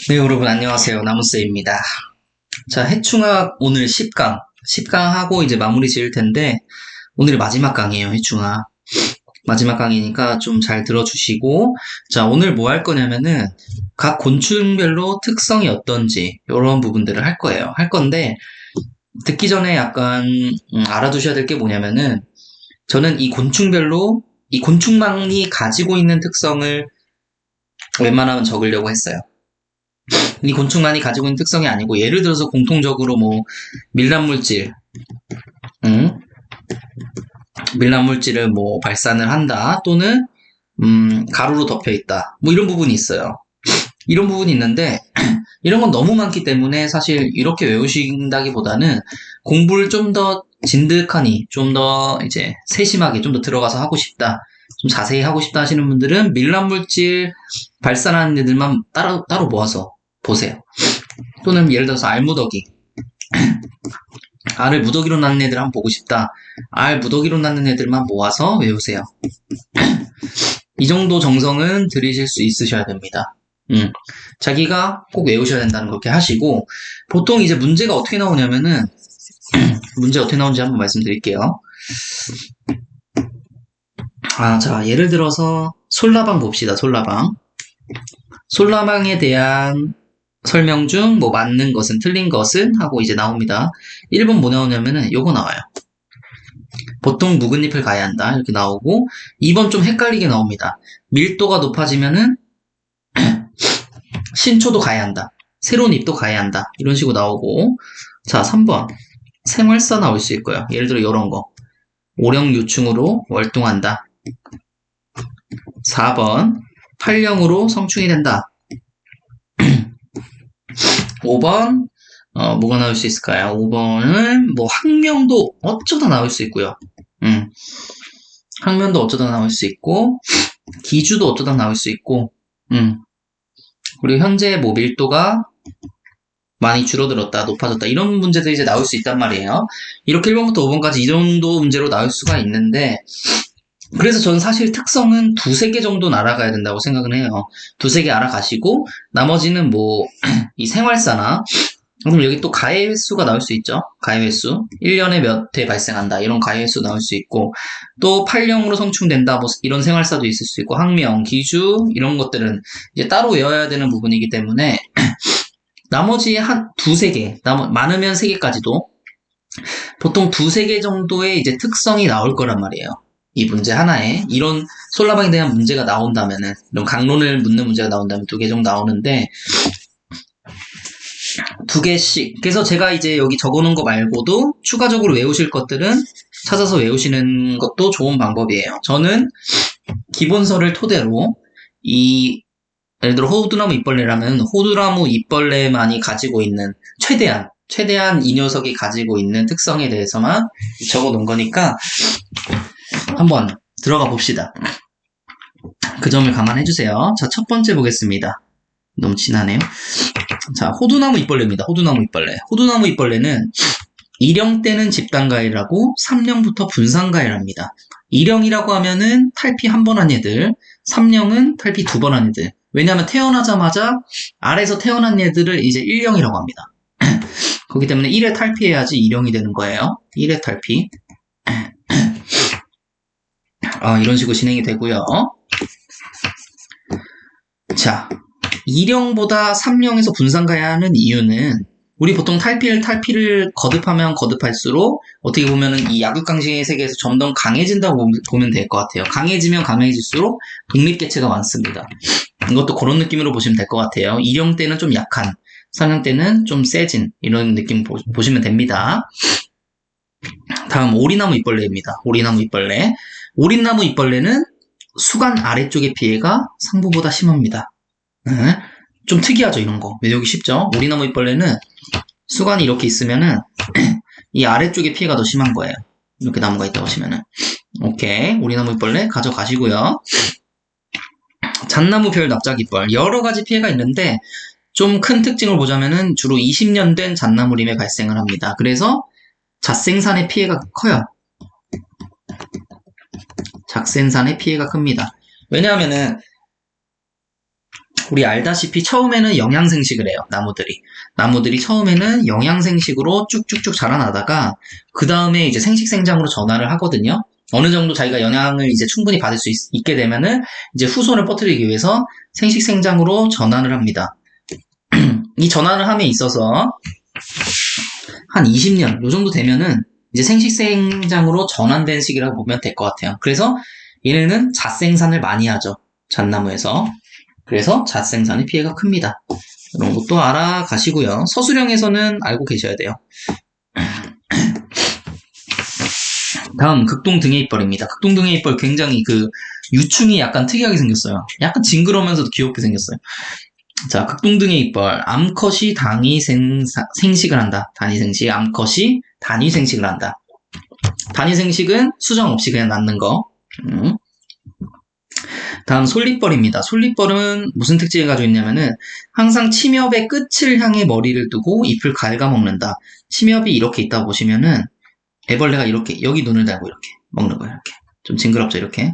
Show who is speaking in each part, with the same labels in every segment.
Speaker 1: 네, 여러분 안녕하세요. 나무쌤입니다. 자, 해충학 오늘 10강. 10강 하고 이제 마무리 지을 텐데, 오늘이 마지막 강이에요, 해충학. 마지막 강이니까 좀 잘 들어주시고, 자, 오늘 뭐 할 거냐면은, 각 곤충별로 특성이 어떤지, 이런 부분들을 할 거예요. 할 건데, 듣기 전에 약간, 알아두셔야 될 게 뭐냐면은, 저는 이 곤충별로, 이 곤충만이 가지고 있는 특성을 웬만하면 적으려고 했어요. 이 곤충만이 가지고 있는 특성이 아니고 예를 들어서 공통적으로 뭐 밀랍물질, 응? 밀랍물질을 뭐 발산을 한다 또는 가루로 덮여 있다 뭐 이런 부분이 있어요. 이런 부분이 있는데 이런 건 너무 많기 때문에 사실 이렇게 외우신다기보다는 공부를 좀 더 진득하니 좀 더 이제 세심하게 좀 더 들어가서 하고 싶다, 좀 자세히 하고 싶다 하시는 분들은 밀랍물질 발산하는 애들만 따로 모아서 보세요. 또는 예를 들어서 알무더기, 알을 무더기로 낳는 애들 한번 보고 싶다. 알 무더기로 낳는 애들만 모아서 외우세요. 이 정도 정성은 들이실 수 있으셔야 됩니다. 자기가 꼭 외우셔야 된다는 그렇게 하시고, 보통 이제 문제가 어떻게 나오냐면은, 문제 어떻게 나오는지 한번 말씀드릴게요. 자, 예를 들어서 솔라방 봅시다. 솔라방. 솔라방에 대한 설명 중 뭐 맞는 것은 틀린 것은 하고 이제 나옵니다. 1번 뭐 나오냐면은 요거 나와요. 보통 묵은 잎을 가야 한다 이렇게 나오고, 2번 좀 헷갈리게 나옵니다. 밀도가 높아지면은 신초도 가야 한다, 새로운 잎도 가야 한다 이런 식으로 나오고, 자 3번 생활사 나올 수 있고요. 예를 들어 이런 거 오령유충으로 월동한다. 4번 팔령으로 성충이 된다. 5번 뭐가 나올 수 있을까요? 5번은 뭐 학명도 어쩌다 나올 수 있고요. 학면도 어쩌다 나올 수 있고, 기주도 어쩌다 나올 수 있고, 그리고 현재 뭐 밀도가 많이 줄어들었다, 높아졌다 이런 문제들이 이제 나올 수 있단 말이에요. 이렇게 1번부터 5번까지 이 정도 문제로 나올 수가 있는데, 그래서 저는 사실 특성은 두세 개 정도는 알아가야 된다고 생각을 해요. 두세 개 알아가시고 나머지는 뭐 이 생활사나, 그럼 여기 또 가해 횟수가 나올 수 있죠. 가해 횟수 1년에 몇 회 발생한다 이런 가해 횟수 나올 수 있고, 또 팔령으로 성충된다 뭐 이런 생활사도 있을 수 있고, 학명, 기주 이런 것들은 이제 따로 외워야 되는 부분이기 때문에 나머지 한 두세 개, 많으면 세 개까지도 보통 두세 개 정도의 이제 특성이 나올 거란 말이에요. 이 문제 하나에 이런 솔라방에 대한 문제가 나온다면은, 이런 강론을 묻는 문제가 나온다면 두 개 정도 나오는데, 두 개씩. 그래서 제가 이제 여기 적어놓은 거 말고도 추가적으로 외우실 것들은 찾아서 외우시는 것도 좋은 방법이에요. 저는 기본서를 토대로 예를 들어 호두나무 잎벌레라면 호두나무 잎벌레만이 가지고 있는 최대한 이 녀석이 가지고 있는 특성에 대해서만 적어 놓은 거니까 한번 들어가 봅시다. 그 점을 감안해 주세요. 자, 첫 번째 보겠습니다. 너무 진하네요. 자, 호두나무 잎벌레입니다. 호두나무 잎벌레. 호두나무 잎벌레는 2령 때는 집단가해라고 3령부터 분산가해랍니다. 2령이라고 하면은 탈피 한 번 한 애들, 3령은 탈피 두 번 한 애들. 왜냐하면 태어나자마자 알에서 태어난 애들을 이제 1령이라고 합니다. 그렇기 때문에 1회 탈피해야지 2령이 되는 거예요. 1회 탈피. 이런 식으로 진행이 되고요. 자, 2령보다 3령에서 분산가야 하는 이유는, 우리 보통 탈피를 거듭하면 거듭할수록 어떻게 보면은 이 약육강식의 세계에서 점점 강해진다고 보면 될 것 같아요. 강해지면 강해질수록 독립개체가 많습니다. 이것도 그런 느낌으로 보시면 될 것 같아요. 2령 때는 좀 약한, 3령 때는 좀 세진 이런 느낌 보시면 됩니다. 다음 오리나무 잎벌레입니다. 오리나무 잎벌레. 오리나무 잎벌레는 수간 아래쪽의 피해가 상부보다 심합니다. 좀 특이하죠, 이런 거. 외우기 쉽죠? 오리나무 잎벌레는 수간이 이렇게 있으면은 이 아래쪽에 피해가 더 심한 거예요. 이렇게 나무가 있다고 하시면은. 오케이. 오리나무 잎벌레 가져가시고요. 잣나무 별 납작이벌. 여러 가지 피해가 있는데 좀 큰 특징을 보자면은 주로 20년 된 잣나무림에 발생을 합니다. 그래서 잣생산의 피해가 커요. 잣생산의 피해가 큽니다. 왜냐하면은 우리 알다시피 처음에는 영양생식을 해요. 나무들이 처음에는 영양생식으로 쭉쭉쭉 자라나다가 그 다음에 이제 생식생장으로 전환을 하거든요. 어느 정도 자기가 영양을 이제 충분히 받을 수 있게 되면은 이제 후손을 퍼뜨리기 위해서 생식생장으로 전환을 합니다. 이 전환을 함에 있어서 한 20년 요 정도 되면은 이제 생식생장으로 전환된 시기라고 보면 될 것 같아요. 그래서 얘네는 잣생산을 많이 하죠. 잣나무에서. 그래서 잣생산의 피해가 큽니다. 이런 것도 알아가시고요. 서술형에서는 알고 계셔야 돼요. 다음 극동등해잎벌입니다. 극동등해잎벌 굉장히 그 유충이 약간 특이하게 생겼어요. 약간 징그러우면서도 귀엽게 생겼어요. 자, 극동등해잎벌 암컷이 생식을 한다. 단위생식, 암컷이 단위생식을 한다. 단위생식은 수정 없이 그냥 낳는 거. 다음 솔잎벌입니다. 솔잎벌은 무슨 특징을 가지고 있냐면은 항상 침엽의 끝을 향해 머리를 두고 잎을 갉아먹는다. 침엽이 이렇게 있다고 보시면은 애벌레가 이렇게 여기 눈을 달고 이렇게 먹는 거예요. 이렇게 좀 징그럽죠. 이렇게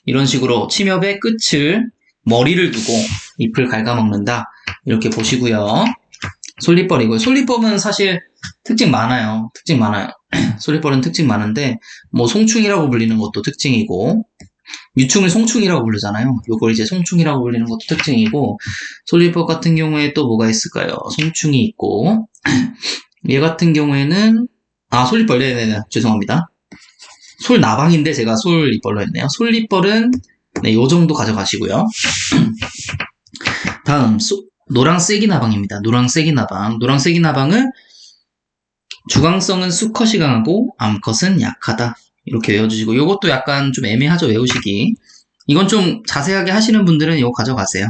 Speaker 1: 이런 식으로 침엽의 끝을 머리를 두고 잎을 갉아먹는다. 이렇게 보시고요. 솔잎벌이고요. 솔잎벌은 사실 특징 많아요. 솔잎벌은 특징 많은데 뭐 송충이라고 불리는 것도 특징이고 유충을 송충이라고 부르잖아요. 요걸 이제 송충이라고 불리는 것도 특징이고 솔잎벌 같은 경우에 또 뭐가 있을까요? 송충이 있고 얘 같은 경우에는 솔잎벌 네네네 죄송합니다. 솔나방인데 제가 솔잎벌로 했네요. 솔잎벌은 네, 요 정도 가져가시고요. 다음 노랑쐐기나방입니다. 노랑쐐기나방은 주강성은 수컷이 강하고 암컷은 약하다. 이렇게 외워주시고 요것도 약간 좀 애매하죠 외우시기. 이건 좀 자세하게 하시는 분들은 이거 가져가세요.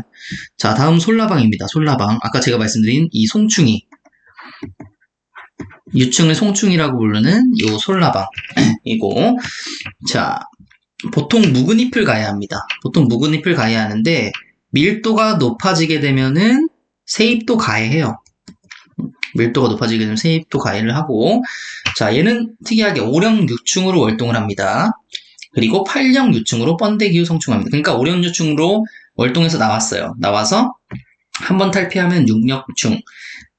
Speaker 1: 자, 다음 솔나방입니다. 솔나방 아까 제가 말씀드린 이 송충이 유충을 송충이라고 부르는 요 솔나방이고 자 보통 묵은 잎을 가야 합니다. 하는데 밀도가 높아지게 되면은 새잎도 가해해요. 밀도가 높아지게 되면 새잎도 가해를 하고 자 얘는 특이하게 5령 유충으로 월동을 합니다. 그리고 8령 유충으로 번데기 후 성충합니다. 그러니까 5령 유충으로 월동해서 나왔어요. 나와서 한 번 탈피하면 6령충,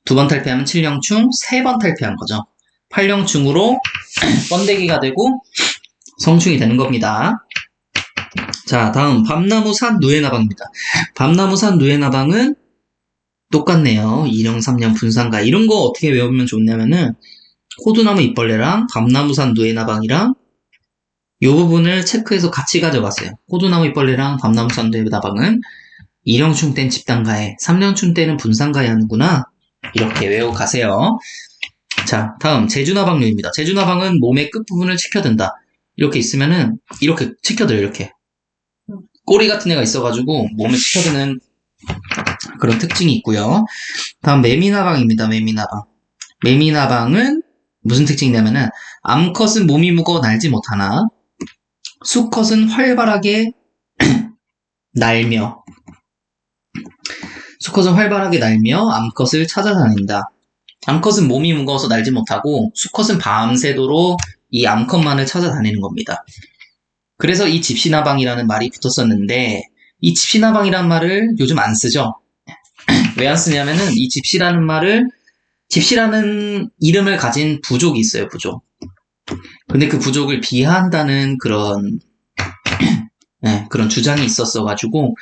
Speaker 1: 두 번 탈피하면 7령충, 세 번 탈피한 거죠. 8령충으로 번데기가 되고 성충이 되는 겁니다. 자, 다음 밤나무산 누에나방입니다. 밤나무산 누에나방은 똑같네요. 2령, 3령, 분산가 이런 거 어떻게 외우면 좋냐면은 호두나무 잎벌레랑 밤나무산 누에나방이랑 이 부분을 체크해서 같이 가져가세요. 호두나무 잎벌레랑 밤나무산 누에나방은 2령충 때는 집단가해, 3령충 때는 분산가해 하는구나. 이렇게 외우고 가세요. 자, 다음 제주나방류입니다. 제주나방은 몸의 끝부분을 치켜든다. 이렇게 있으면은 이렇게 치켜들어요. 이렇게 꼬리 같은 애가 있어가지고 몸을 치켜드는 그런 특징이 있고요. 다음 매미나방입니다. 매미나방은 무슨 특징이냐면은 암컷은 몸이 무거워 날지 못하나 수컷은 활발하게 날며 암컷을 찾아다닌다. 암컷은 몸이 무거워서 날지 못하고 수컷은 밤새도록 이 암컷만을 찾아다니는 겁니다. 그래서 이 집시나방이라는 말이 붙었었는데 이 집시나방이라는 말을 요즘 안 쓰죠. 왜 안 쓰냐면은 이 집시라는 이름을 가진 부족이 있어요. 부족. 근데 그 부족을 비하한다는 그런 주장이 있었어가지고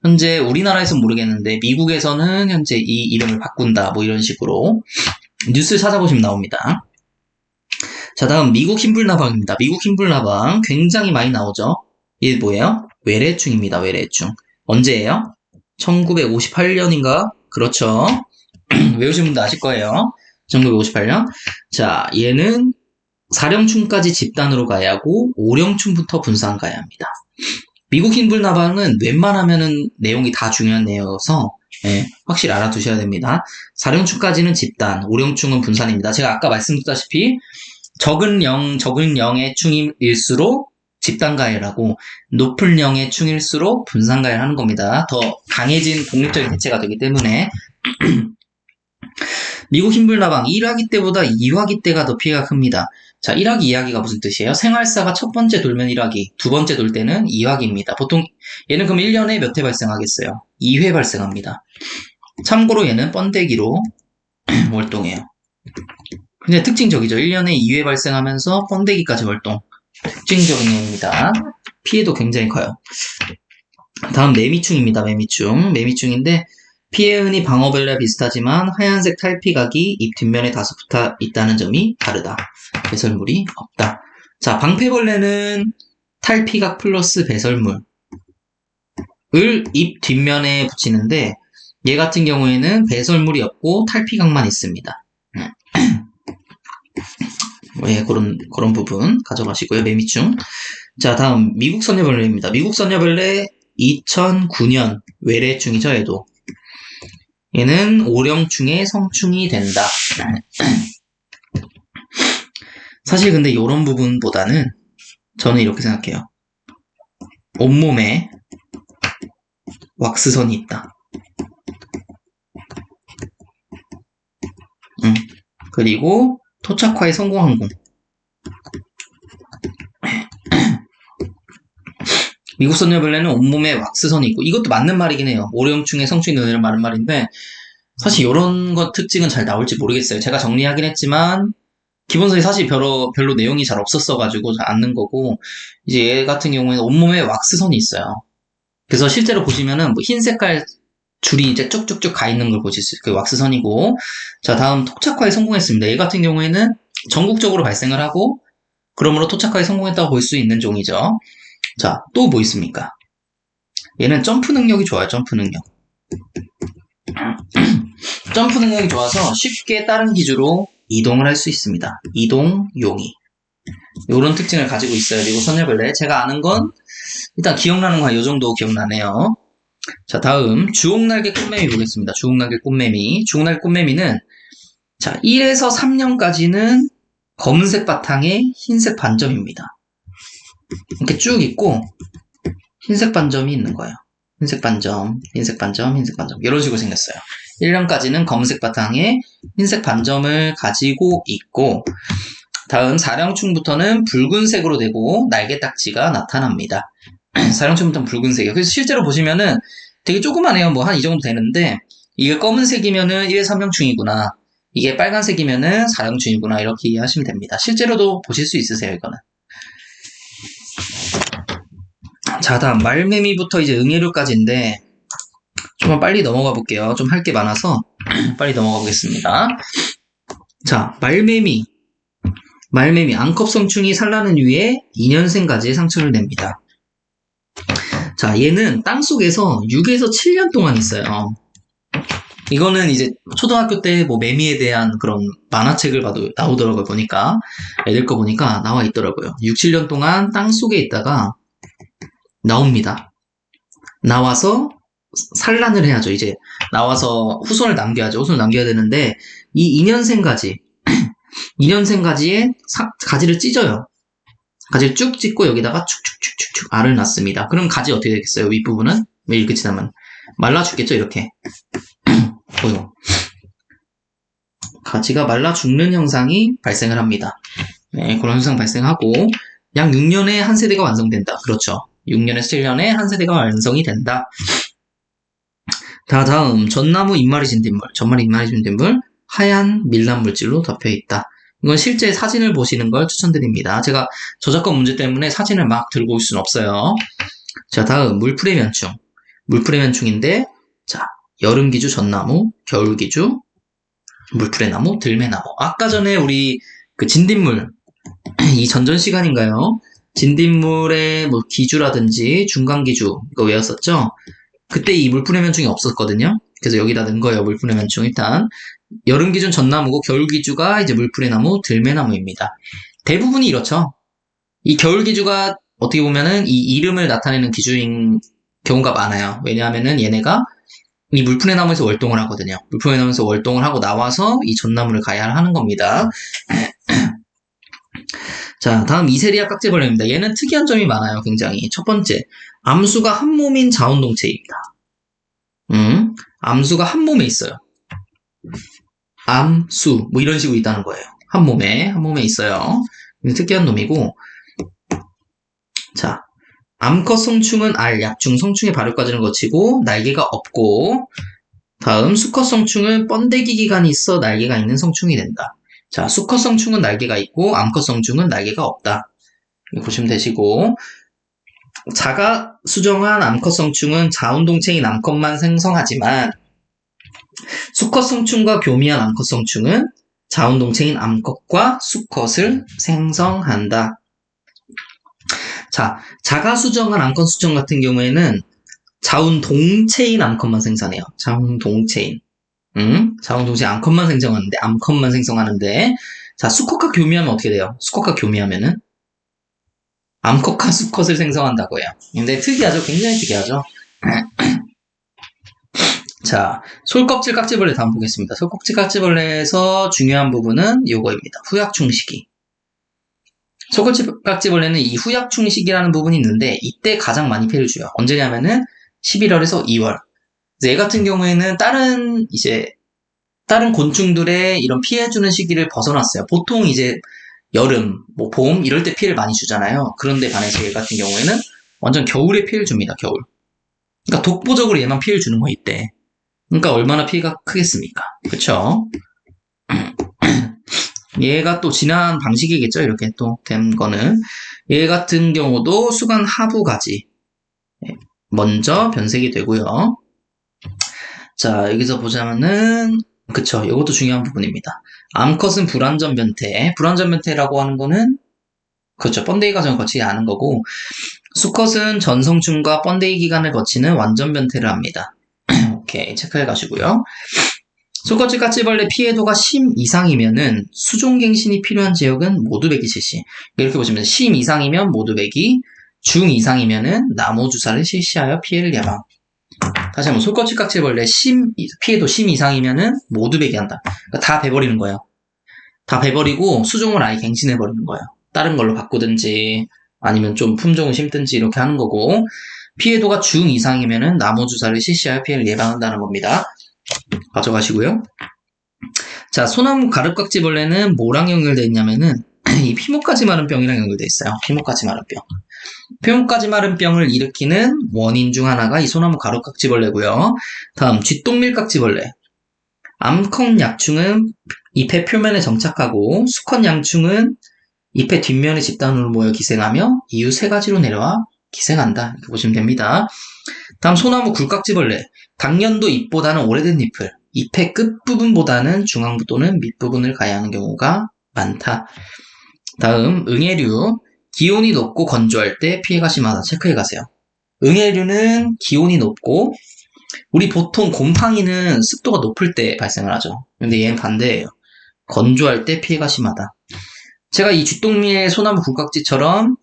Speaker 1: 현재 우리나라에서는 모르겠는데 미국에서는 현재 이 이름을 바꾼다 뭐 이런 식으로 뉴스 찾아보시면 나옵니다. 자, 다음 미국 흰불나방입니다. 미국 흰불나방 굉장히 많이 나오죠. 이게 뭐예요? 외래충입니다. 외래충. 언제예요? 1958년인가? 그렇죠. 외우신 분도 아실 거예요. 1958년. 자, 얘는 4령충까지 집단으로 가야 하고 5령충부터 분산 가야 합니다. 미국 흰불나방은 웬만하면은 내용이 다 중요한 내용이어서 확실히 알아두셔야 됩니다. 4령충까지는 집단, 5령충은 분산입니다. 제가 아까 말씀드렸다시피 적은 0의 충일수록 집단가해라고 높은 0의 충일수록 분산가해를 하는 겁니다. 더 강해진 독립적인 대체가 되기 때문에 미국 흰불나방 1화기 때보다 2화기 때가 더 피해가 큽니다. 자, 1화기, 2화기가 무슨 뜻이에요? 생활사가 첫 번째 돌면 1화기, 두 번째 돌 때는 2화기입니다. 보통 얘는 그럼 1년에 몇 회 발생하겠어요? 2회 발생합니다. 참고로 얘는 번데기로 월동해요. 근데 특징적이죠. 1년에 2회 발생하면서 번데기까지 월동. 특징적인 얘입니다. 피해도 굉장히 커요. 다음 매미충입니다. 매미충인데 피해 흔히 방어벨레와 비슷하지만 하얀색 탈피각이 입 뒷면에 다소 붙어 있다는 점이 다르다. 배설물이 없다. 자, 방패벌레는 탈피각 플러스 배설물을 입 뒷면에 붙이는데 얘 같은 경우에는 배설물이 없고 탈피각만 있습니다. 예, 그런 부분 가져가시고요. 매미충. 자, 다음 미국 선녀벌레입니다. 미국 선녀벌레 2009년 외래충이죠. 얘는 오령충의 성충이 된다. 사실 근데 이런 부분보다는 저는 이렇게 생각해요. 온몸에 왁스선이 있다. 그리고 토착화에 성공한 공. 미국 선녀벌레는 온몸에 왁스선이 있고 이것도 맞는 말이긴 해요. 오령충의 성충이 된다는 말은 말인데 사실 이런 것 특징은 잘 나올지 모르겠어요. 제가 정리하긴 했지만 기본서에 사실 별로 내용이 잘 없었어가지고 잘 안 넣은 거고 이제 얘 같은 경우에는 온몸에 왁스선이 있어요. 그래서 실제로 보시면은 뭐 흰 색깔 줄이 이제 쭉쭉쭉 가 있는 걸 보실 수 있어요. 그 왁스선이고. 자, 다음 토착화에 성공했습니다. 얘 같은 경우에는 전국적으로 발생을 하고 그러므로 토착화에 성공했다고 볼 수 있는 종이죠. 자, 또 뭐 있습니까? 얘는 점프 능력이 좋아요. 점프 능력이 좋아서 쉽게 다른 기주로 이동을 할 수 있습니다. 이동용이. 이런 특징을 가지고 있어요. 미국 선녀벌레. 제가 아는 건 일단 기억나는 거 이 정도 기억나네요. 자, 다음 주옥날개 꽃매미 보겠습니다. 주옥날개 꽃매미는 자, 1에서 3년까지는 검은색 바탕에 흰색 반점입니다. 이렇게 쭉 있고 흰색 반점이 있는 거예요. 흰색 반점 이런 식으로 생겼어요. 1년까지는 검은색 바탕에 흰색 반점을 가지고 있고 다음 사령충부터는 붉은색으로 되고 날개딱지가 나타납니다. 사령충부터는 붉은색이에요. 그래서 실제로 보시면은 되게 조그만해요. 뭐 한 이 정도 되는데 이게 검은색이면은 1회 3형충이구나. 이게 빨간색이면은 4형충이구나. 이렇게 이해하시면 됩니다. 실제로도 보실 수 있으세요. 이거는. 자, 다음 말매미부터 이제 응애류까지인데 좀만 빨리 넘어가 볼게요. 좀 할 게 많아서 빨리 넘어가 보겠습니다. 자, 말매미 암컷성충이 산란은 후에 2년생까지의 상처를 냅니다. 자, 얘는 땅속에서 6에서 7년 동안 있어요. 이거는 이제 초등학교 때 뭐 매미에 대한 그런 만화책을 봐도 나오더라고요. 보니까 애들 거 보니까 나와 있더라고요. 6, 7년 동안 땅속에 있다가 나옵니다. 나와서 산란을 해야죠. 이제 나와서 후손을 남겨야죠. 후손을 남겨야 되는데 이 2년생까지의 가지를 찢어요. 가지를 쭉 찢고 여기다가 축축축축축 알을 낳습니다. 그럼 가지 어떻게 되겠어요? 윗부분은? 왜 이렇게 찢으면 말라 죽겠죠? 이렇게 보여. 가지가 말라 죽는 현상이 발생을 합니다. 네, 그런 현상 발생하고 약 6년에 한 세대가 완성된다. 그렇죠. 6년에서 7년에 한 세대가 완성이 된다. 다음 전나무 잎마리 진딧물 하얀 밀랍 물질로 덮여 있다. 이건 실제 사진을 보시는 걸 추천드립니다. 제가 저작권 문제 때문에 사진을 막 들고 올 수는 없어요. 자, 다음 물풀의면충인데 자, 여름기주 전나무, 겨울기주 물풀의나무, 들매나무. 아까 전에 우리 그 진딧물 이 전전 시간인가요? 진딧물의 뭐 기주라든지 중간기주 이거 외웠었죠? 그때 이 물풀의면충이 없었거든요. 그래서 여기다 넣은 거예요. 물풀의면충. 일단 여름기준 전나무고 겨울기주가 이제 물풀의나무, 들매나무입니다. 대부분이 이렇죠. 이 겨울기주가 어떻게 보면은 이 이름을 나타내는 기주인 경우가 많아요. 왜냐하면은 얘네가 이 물풀의나무에서 월동을 하거든요. 물풀의나무에서 월동을 하고 나와서 이 전나무를 가야하는 겁니다. 자, 다음 이세리아 깍지벌레입니다. 얘는 특이한 점이 많아요. 굉장히. 첫 번째, 암수가 한 몸인 자원동체입니다. 암수가 한 몸에 있어요. 암, 수, 뭐 이런 식으로 있다는 거예요. 한 몸에 있어요. 특이한 놈이고, 자, 암컷 성충은 알, 약충, 성충의 발효 과정을 거치고 날개가 없고, 다음 수컷 성충은 번데기 기간이 있어 날개가 있는 성충이 된다. 자, 수컷 성충은 날개가 있고 암컷 성충은 날개가 없다. 이렇게 보시면 되시고, 자가 수정한 암컷 성충은 자운동체인 암컷만 생성하지만 수컷 성충과 교미한 암컷 성충은 자운동체인 암컷과 수컷을 생성한다. 자, 자가 수정한 암컷 수정 같은 경우에는 자운동체인 암컷만 생산해요. 자운동체인. 자운동체인 암컷만 생성하는데, 자, 수컷과 교미하면 어떻게 돼요? 수컷과 교미하면은 암컷과 수컷을 생성한다고 해요. 근데 특이하죠? 굉장히 특이하죠? 자, 솔껍질 깍지벌레 다음 보겠습니다. 솔껍질 깍지벌레에서 중요한 부분은 이거입니다. 후약충 시기. 솔껍질 깍지벌레는 이 후약충 시기라는 부분이 있는데 이때 가장 많이 피해를 줘요. 언제냐면은 11월에서 2월. 얘 같은 경우에는 다른 곤충들의 이런 피해주는 시기를 벗어났어요. 보통 이제 여름, 뭐 봄 이럴 때 피해를 많이 주잖아요. 그런데 반해서 얘 같은 경우에는 완전 겨울에 피해를 줍니다. 겨울. 그러니까 독보적으로 얘만 피해를 주는 거 이때. 그러니까 얼마나 피해가 크겠습니까? 그쵸? 얘가 또 진화한 방식이겠죠? 이렇게 또 된 거는. 얘 같은 경우도 수간 하부 가지. 먼저 변색이 되고요. 자, 여기서 보자면은, 그쵸. 이것도 중요한 부분입니다. 암컷은 불완전 변태. 불완전 변태라고 하는 거는, 그렇죠. 번데기 과정을 거치지 않은 거고, 수컷은 전성충과 번데기 기간을 거치는 완전 변태를 합니다. 오케이, 체크해 가시고요. 솔껍질 깍지벌레 피해도가 심 이상이면은 수종갱신이 필요한 지역은 모두 배기 실시. 이렇게 보시면 심 이상이면 모두 배기, 중 이상이면은 나무 주사를 실시하여 피해를 예방. 다시 한번 솔껍질 깍지벌레 피해도 심 이상이면은 모두 배기한다. 그러니까 다 배버리는 거예요. 다 배버리고 수종을 아예 갱신해 버리는 거예요. 다른 걸로 바꾸든지 아니면 좀 품종을 심든지 이렇게 하는 거고, 피해도가 중 이상이면은 나무 주사를 실시하여 피해를 예방한다는 겁니다. 가져가시고요. 자, 소나무 가릅깍지벌레는 뭐랑 연결되어 있냐면은 이 피목가지 마른병이랑 연결되어 있어요. 피목가지 마른병. 피목가지 마른병을 일으키는 원인 중 하나가 이 소나무 가릅깍지벌레고요. 다음 쥐똥밀깍지벌레. 암컷 약충은 잎의 표면에 정착하고 수컷 양충은 잎의 뒷면에 집단으로 모여 기생하며 이후 세 가지로 내려와 기생한다. 이렇게 보시면 됩니다. 다음 소나무 굴깍지벌레. 당년도 잎보다는 오래된 잎을 잎의 끝부분보다는 중앙부 또는 밑부분을 가야 하는 경우가 많다. 다음 응애류. 기온이 높고 건조할 때 피해가 심하다. 체크해 가세요. 응애류는 기온이 높고, 우리 보통 곰팡이는 습도가 높을 때 발생을 하죠. 근데 얘는 반대예요. 건조할 때 피해가 심하다. 제가 이 쥐똥밀 소나무 굴깍지처럼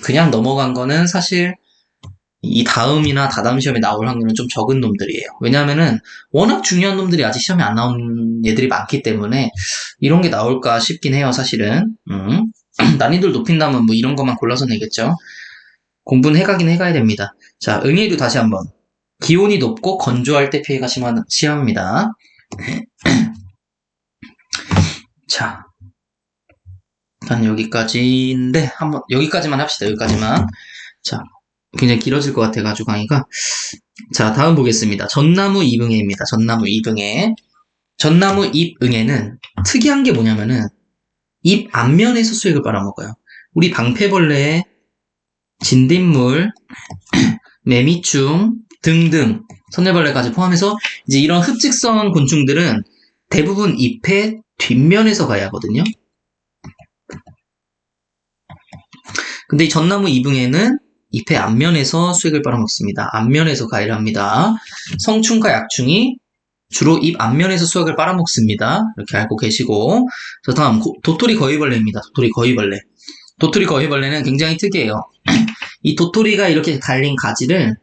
Speaker 1: 그냥 넘어간 거는 사실 이 다음이나 다다음 시험에 나올 확률은 좀 적은 놈들이에요. 왜냐하면은 워낙 중요한 놈들이 아직 시험에 안 나온 얘들이 많기 때문에 이런 게 나올까 싶긴 해요, 사실은. 난이도를 높인다면 뭐 이런 것만 골라서 내겠죠. 공부는 해가긴 해가야 됩니다. 자, 응애류 다시 한번. 기온이 높고 건조할 때 피해가 심합니다. 자, 일단 여기까지인데 한번 여기까지만 합시다. 여기까지만. 자, 굉장히 길어질 것 같아가지고 강의가. 자, 다음 보겠습니다. 전나무 잎응애입니다. 전나무 잎응애. 전나무 잎응애는 특이한 게 뭐냐면은 잎 앞면에서 수액을 빨아먹어요. 우리 방패벌레, 진딧물, 매미충 등등 선녀벌레까지 포함해서 이제 이런 흡집성 곤충들은 대부분 잎의 뒷면에서 가야 하거든요. 근데 이 전나무 잎응애는 잎의 앞면에서 수액을 빨아먹습니다. 앞면에서 가해를 합니다. 성충과 약충이 주로 잎 앞면에서 수액을 빨아먹습니다. 이렇게 알고 계시고, 자, 다음 도토리 거위벌레입니다. 도토리 거위벌레. 도토리 거위벌레는 굉장히 특이해요. 이 도토리가 이렇게 달린 가지를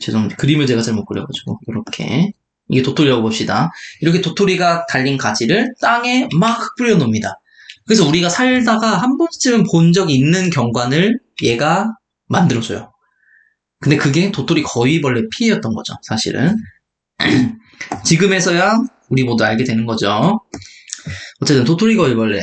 Speaker 1: 죄송합니다. 그림을 제가 잘못 그려가지고 이렇게 이게 도토리라고 봅시다. 이렇게 도토리가 달린 가지를 땅에 막 뿌려 놓습니다. 그래서 우리가 살다가 한 번쯤은 본 적이 있는 경관을 얘가 만들어줘요. 근데 그게 도토리 거위벌레 피해였던 거죠, 사실은. 지금에서야 우리 모두 알게 되는 거죠. 어쨌든 도토리 거위벌레.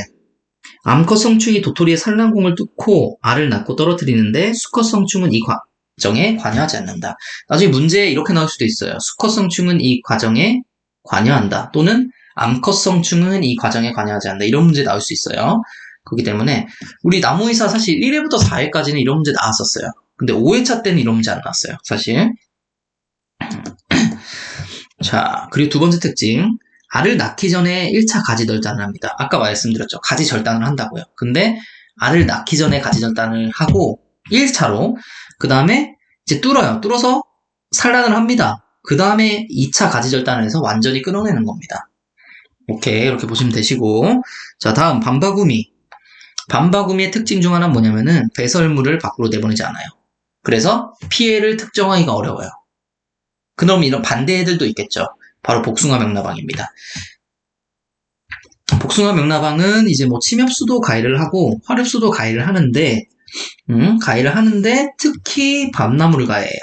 Speaker 1: 암컷 성충이 도토리의 산란공을 뚫고 알을 낳고 떨어뜨리는데 수컷 성충은 이 과정에 관여하지 않는다. 나중에 문제에 이렇게 나올 수도 있어요. 수컷 성충은 이 과정에 관여한다. 또는 암컷 성충은 이 과정에 관여하지 않는다. 이런 문제 나올 수 있어요. 그렇기 때문에 우리 나무의사 사실 1회부터 4회까지는 이런 문제 나왔었어요. 근데 5회차 때는 이런 문제 안 나왔어요. 사실. 자, 그리고 두 번째 특징. 알을 낳기 전에 1차 가지절단을 합니다. 아까 말씀드렸죠. 가지절단을 한다고요. 근데 알을 낳기 전에 가지절단을 하고 1차로 그 다음에 이제 뚫어요. 뚫어서 산란을 합니다. 그 다음에 2차 가지절단을 해서 완전히 끊어내는 겁니다. 오케이, 이렇게 보시면 되시고. 자, 다음 밤바구미. 밤바구미의 특징 중 하나는 뭐냐면은 배설물을 밖으로 내보내지 않아요. 그래서 피해를 특정하기가 어려워요. 그럼 이런 반대 애들도 있겠죠. 바로 복숭아 명나방입니다. 복숭아 명나방은 이제 뭐 침엽수도 가해를 하고 화렵수도 가해를 하는데 특히 밤나무를 가해해요.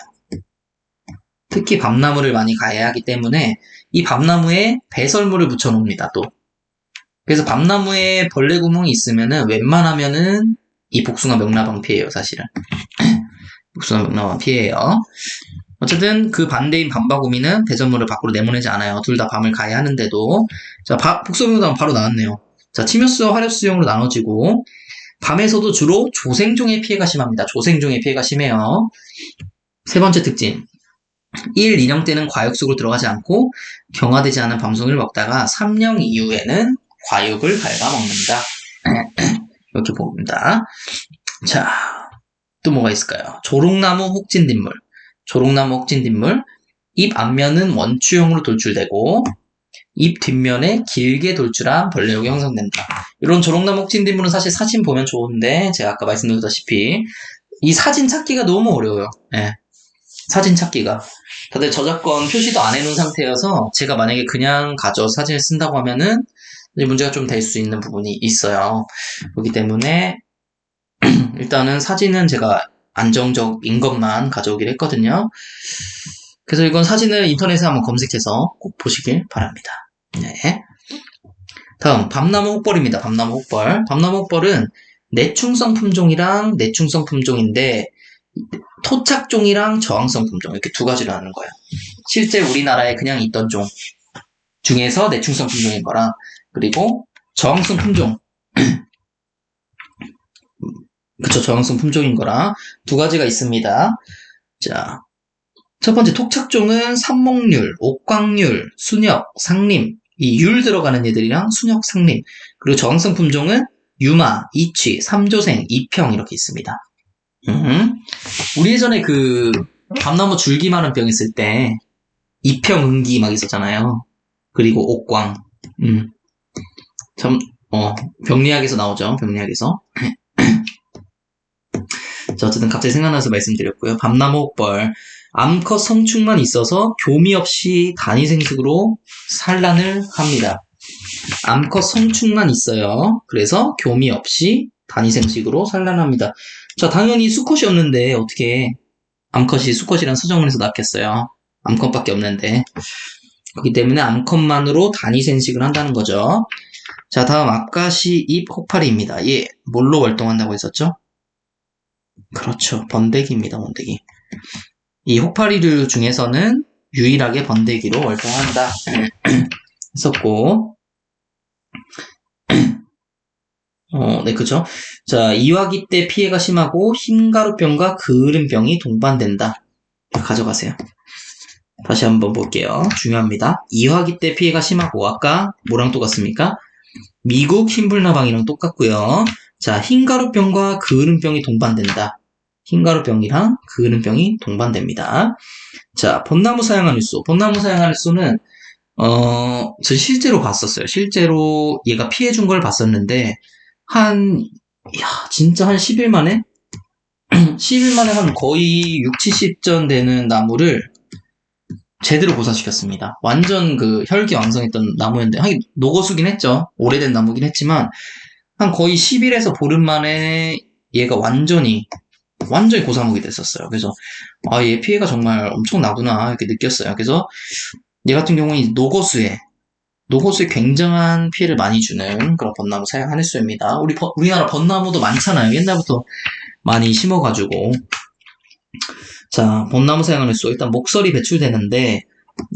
Speaker 1: 특히 밤나무를 많이 가해하기 때문에 이 밤나무에 배설물을 붙여놓습니다. 또 그래서 밤나무에 벌레 구멍이 있으면은 웬만하면은 이 복숭아 명나방 피해요. 사실은 복숭아 명나방 피해요. 어쨌든 그 반대인 밤바구미는 배설물을 밖으로 내보내지 않아요. 둘 다 밤을 가해하는데도. 자, 복숭아 명나방 바로 나왔네요. 자, 침엽수와 화렵수용으로 나눠지고 밤에서도 주로 조생종의 피해가 심합니다. 조생종의 피해가 심해요. 세 번째 특징. 1, 2령 때는 과육 속으로 들어가지 않고 경화되지 않은 밤송이를 먹다가 3령 이후에는 과육을 갉아먹는다. 이렇게 봅니다. 자, 또 뭐가 있을까요? 조롱나무 혹진뒷물. 조롱나무 혹진뒷물. 잎 앞면은 원추형으로 돌출되고 잎 뒷면에 길게 돌출한 벌레욕이 형성된다. 이런 조롱나무 혹진뒷물은 사실 사진 보면 좋은데 제가 아까 말씀드렸다시피 이 사진 찾기가 너무 어려워요. 네. 사진 찾기가. 다들 저작권 표시도 안 해놓은 상태여서 제가 만약에 그냥 가져서 사진을 쓴다고 하면은 문제가 좀 될 수 있는 부분이 있어요. 그렇기 때문에 일단은 사진은 제가 안정적인 것만 가져오기로 했거든요. 그래서 이건 사진을 인터넷에 한번 검색해서 꼭 보시길 바랍니다. 네. 다음 밤나무 혹벌입니다. 밤나무 혹벌. 밤나무 혹벌은 내충성 품종이랑 내충성 품종인데 토착종이랑 저항성 품종 이렇게 두 가지로 나누는 거예요. 실제 우리나라에 그냥 있던 종 중에서 내충성 품종인 거랑 그리고 저항성 품종 그쵸, 저항성 품종인 거랑 두 가지가 있습니다. 자, 첫 번째 토착종은 삼목률, 옥광률, 순엽, 상림 이 율 들어가는 얘들이랑 순엽, 상림 그리고 저항성 품종은 유마, 이취, 삼조생, 이평 이렇게 있습니다. 우리 예전에 그 밤나무 줄기 마른 병 있을 때 이평, 응기 막 있었잖아요. 그리고 옥광 병리학에서 나오죠. 병리학에서. 자, 어쨌든 갑자기 생각나서 말씀드렸고요. 밤나무 혹벌. 암컷 성충만 있어서 교미 없이 단위생식으로 산란을 합니다. 암컷 성충만 있어요. 그래서 교미 없이 단위생식으로 산란합니다. 자, 당연히 수컷이었는데 어떻게 암컷이 수컷이란 서정을 해서 낳겠어요. 암컷밖에 없는데. 그렇기 때문에 암컷만으로 단위생식을 한다는 거죠. 자, 다음 아까시 잎 혹파리입니다. 예, 뭘로 활동한다고 했었죠? 그렇죠. 번데기입니다. 번데기. 이 혹파리류 중에서는 유일하게 번데기로 활동한다. 했었고 네, 그죠. 자, 이화기 때 피해가 심하고 흰가루병과 그을음병이 동반된다. 가져가세요. 다시 한번 볼게요. 중요합니다. 이화기 때 피해가 심하고 아까 뭐랑 똑같습니까? 미국 흰불나방이랑 똑같고요. 자, 흰가루병과 그을음병이 동반된다. 흰가루병이랑 그을음병이 동반됩니다. 자, 벚나무 사양하늘소. 벚나무 사양하늘소는 저 실제로 봤었어요. 실제로 얘가 피해준 걸 봤었는데 진짜 한 10일 만에 10일 만에 한 거의 6, 70전 되는 나무를 제대로 고사시켰습니다. 완전 그 혈기왕성했던 나무였는데 하긴 녹어수긴 했죠. 오래된 나무긴 했지만 한 거의 10일에서 보름 만에 얘가 완전히 고사목이 됐었어요. 그래서 얘 피해가 정말 엄청 나구나 이렇게 느꼈어요. 그래서 얘 같은 경우는 녹어수에 노호수에 굉장한 피해를 많이 주는 그런 벚나무 사양 하늘소입니다. 우리나라 벚나무도 많잖아요. 옛날부터 많이 심어가지고. 자, 벚나무 사양 하늘소. 일단 목설이 배출되는데,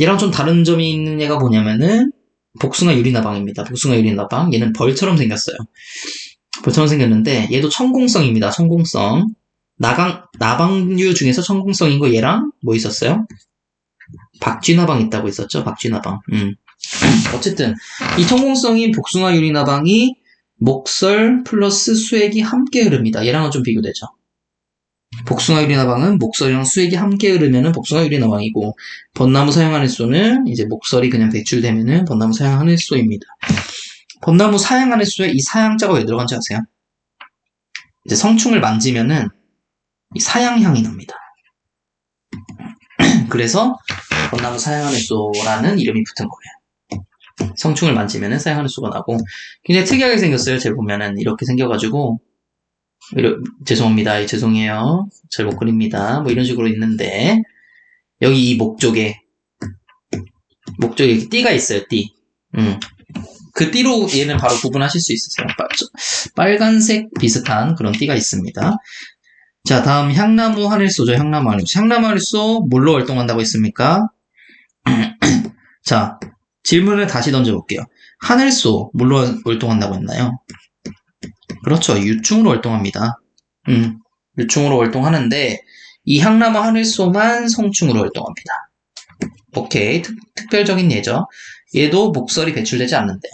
Speaker 1: 얘랑 좀 다른 점이 있는 얘가 뭐냐면은, 복숭아 유리나방입니다. 복숭아 유리나방. 얘는 벌처럼 생겼어요. 벌처럼 생겼는데, 얘도 천공성입니다. 천공성. 나방류 중에서 천공성인 거 얘랑 뭐 있었어요? 박쥐나방 있다고 있었죠? 박쥐나방. 어쨌든 이 천공성인 복숭아 유리나방이 목설 플러스 수액이 함께 흐릅니다. 얘랑은 좀 비교되죠. 복숭아 유리나방은 목설이랑 수액이 함께 흐르면은 복숭아 유리나방이고, 벚나무 사양하늘소는 이제 목설이 그냥 배출되면은 벚나무 사양하늘소입니다. 벚나무 사양하늘소에 이 사양자가 왜 들어간지 아세요? 이제 성충을 만지면은 이 사양향이 납니다. 그래서 벚나무 사양하늘소라는 이름이 붙은 거예요. 성충을 만지면은 사양하늘소가 나고, 굉장히 특이하게 생겼어요. 제가 보면은 이렇게 생겨가지고, 죄송합니다. 죄송해요. 잘 못 그립니다. 뭐 이런 식으로 있는데, 여기 이 목 쪽에 이렇게 띠가 있어요. 띠. 그 띠로 얘는 바로 구분하실 수 있으세요. 빨간색 비슷한 그런 띠가 있습니다. 자, 다음 향나무 하늘소죠. 향나무 하늘소. 향나무 하늘소 뭘로 활동한다고 했습니까? 자, 질문을 다시 던져볼게요. 하늘소 뭘로 활동한다고 했나요? 그렇죠. 유충으로 활동합니다. 유충으로 활동하는데, 이 향나무 하늘소만 성충으로 활동합니다. 오케이. 특별적인 예죠. 얘도 목설이 배출되지 않는데요.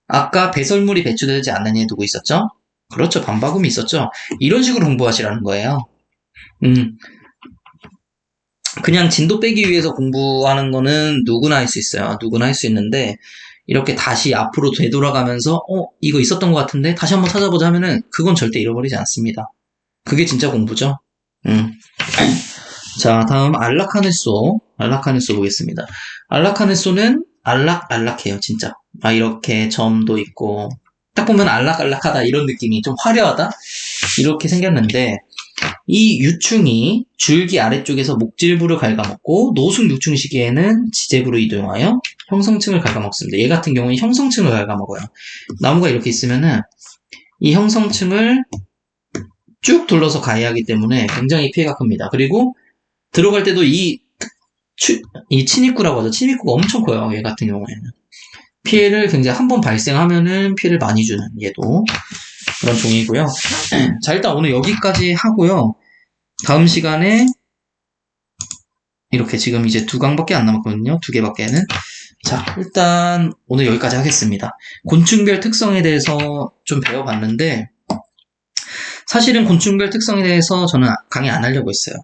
Speaker 1: 아까 배설물이 배출되지 않는 얘 누구 있었죠? 그렇죠. 밤바구미 있었죠. 이런 식으로 공부하시라는 거예요. 그냥 진도 빼기 위해서 공부하는 거는 누구나 할 수 있어요. 누구나 할 수 있는데, 이렇게 다시 앞으로 되돌아가면서 이거 있었던 것 같은데 다시 한번 찾아보자 하면은 그건 절대 잃어버리지 않습니다. 그게 진짜 공부죠. 자, 다음 안락하늘소 보겠습니다. 안락하늘소는 알락알락해요. 진짜 이렇게 점도 있고, 딱 보면 알락알락하다 이런 느낌이, 좀 화려하다 이렇게 생겼는데, 이 유충이 줄기 아래쪽에서 목질부를 갉아먹고 노숙 유충 시기에는 지제부로 이동하여 형성층을 갉아먹습니다. 얘 같은 경우는 형성층을 갉아먹어요. 나무가 이렇게 있으면은 이 형성층을 쭉 둘러서 가야 하기 때문에 굉장히 피해가 큽니다. 그리고 들어갈 때도 이 침입구라고 하죠. 침입구가 엄청 커요. 얘 같은 경우에는 피해를 굉장히 한번 발생하면은 피해를 많이 주는, 얘도 그런 종이고요. 자, 일단 오늘 여기까지 하고요. 다음 시간에 이렇게 지금 이제 2강밖에 안 남았거든요. 2개밖에는. 자, 일단 오늘 여기까지 하겠습니다. 곤충별 특성에 대해서 좀 배워봤는데, 사실은 곤충별 특성에 대해서 저는 강의 안 하려고 했어요.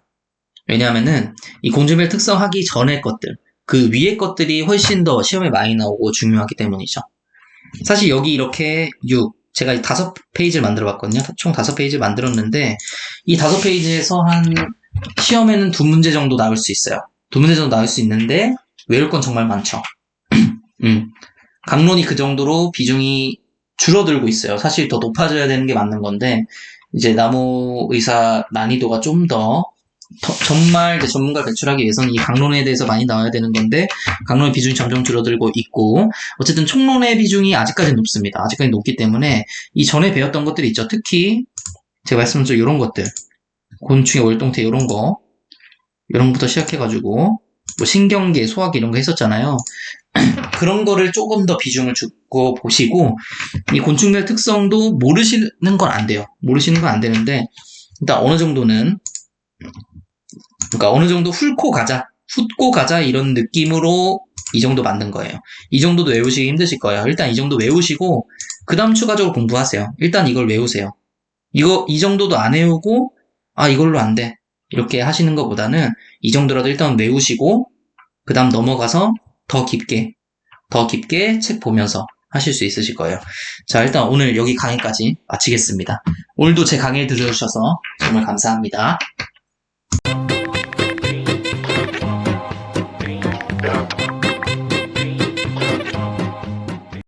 Speaker 1: 왜냐하면은 이 곤충별 특성 하기 전의 것들, 그 위에 것들이 훨씬 더 시험에 많이 나오고 중요하기 때문이죠. 사실 여기 이렇게 제가 5페이지를 만들어 봤거든요. 총 5페이지를 만들었는데, 이 5페이지에서 한 시험에는 2문제 정도 나올 수 있어요. 2문제 정도 나올 수 있는데 외울 건 정말 많죠. 강론이 그 정도로 비중이 줄어들고 있어요. 사실 더 높아져야 되는 게 맞는 건데, 이제 나무의사 난이도가 좀 더 정말 이제 전문가를 배출하기 위해서는 이 강론에 대해서 많이 나와야 되는 건데, 강론의 비중이 점점 줄어들고 있고, 어쨌든 총론의 비중이 아직까지는 높습니다. 아직까지 높기 때문에 이 전에 배웠던 것들이 있죠. 특히 제가 말씀드린 이런 것들, 곤충의 월동태 이런 거부터 시작해가지고 뭐 신경계, 소화기 이런 거 했었잖아요. 그런 거를 조금 더 비중을 주고 보시고, 이 곤충별 특성도 모르시는 건 안 돼요. 모르시는 건 안 되는데, 일단 어느 정도는, 그러니까 어느 정도 훑고 가자 이런 느낌으로 이 정도 만든 거예요. 이 정도도 외우시기 힘드실 거예요. 일단 이 정도 외우시고 그 다음 추가적으로 공부하세요. 일단 이걸 외우세요. 이 정도도 안 외우고 이걸로 안 돼 이렇게 하시는 것보다는 이 정도라도 일단 외우시고 그 다음 넘어가서 더 깊게 책 보면서 하실 수 있으실 거예요. 자, 일단 오늘 여기 강의까지 마치겠습니다. 오늘도 제 강의를 들어주셔서 정말 감사합니다.